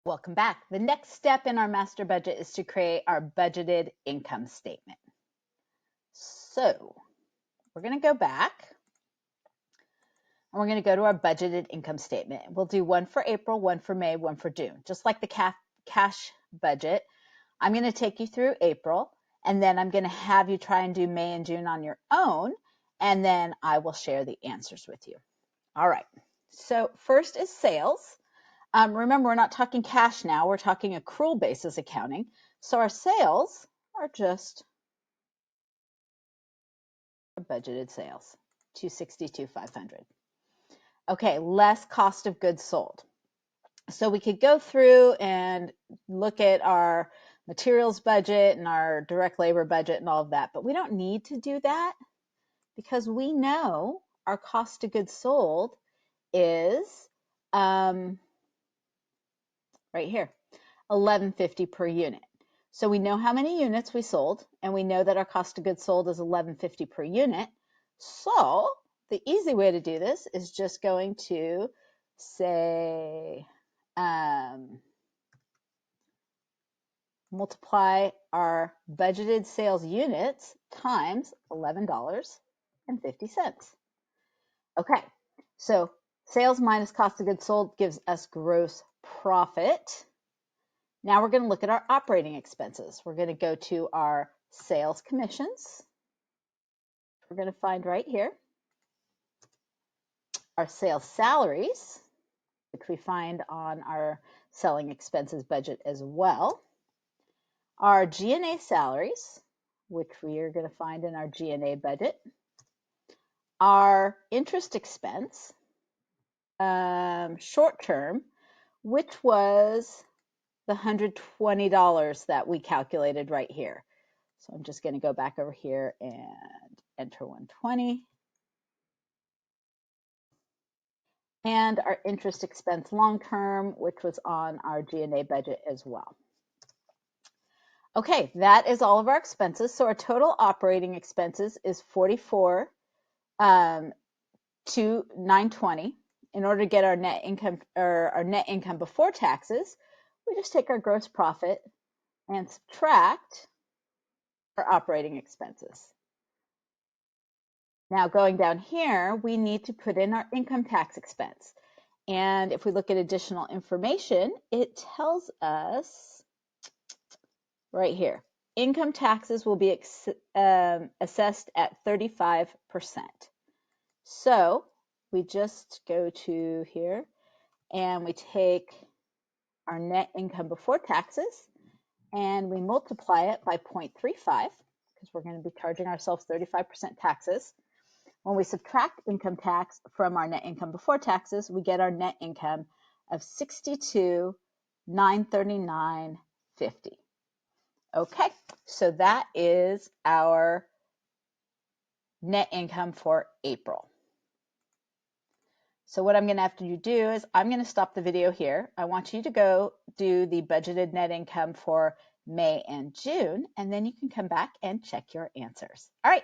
Welcome back. The next step in our master budget is to create our budgeted income statement. So we're going to go back and we're going to go to our budgeted income statement. We'll do one for April, one for May, one for June. Just like the cash budget, I'm going to take you through April, and then I'm going to have you try and do May and June on your own, and then I will share the answers with you. All right. So first is sales. Remember, we're not talking cash now. We're talking accrual basis accounting. So our sales are just budgeted sales, $262,500. Okay, less cost of goods sold. So we could go through and look at our materials budget and our direct labor budget and all of that, but we don't need to do that because we know our cost of goods sold is right here, $11.50 per unit. So we know how many units we sold, and we know that our cost of goods sold is $11.50 per unit. So the easy way to do this is just going to say multiply our budgeted sales units times $11.50. Okay, so sales minus cost of goods sold gives us gross profit. Now we're going to look at our operating expenses. We're going to go to our sales commissions. We're going to find right here our sales salaries, which we find on our selling expenses budget as well. Our G&A salaries, which we are going to find in our G&A budget. Our interest expense, short term, which was the $120 that we calculated right here. So I'm just going to go back over here and enter 120. And our interest expense long term, which was on our G&A budget as well. Okay, that is all of our expenses. So our total operating expenses is $44,920. In order to get our net income or our net income before taxes, we just take our gross profit and subtract our operating expenses. Now going down here, we need to put in our income tax expense. And if we look at additional information, it tells us right here, income taxes will be assessed at 35%. So we just go to here and we take our net income before taxes and we multiply it by 0.35 because we're going to be charging ourselves 35% taxes. When we subtract income tax from our net income before taxes, we get our net income of $62,939.50. Okay, so that is our net income for April. So what I'm going to have to do is I'm going to stop the video here. I want you to go do the budgeted net income for May and June, and then you can come back and check your answers. All right.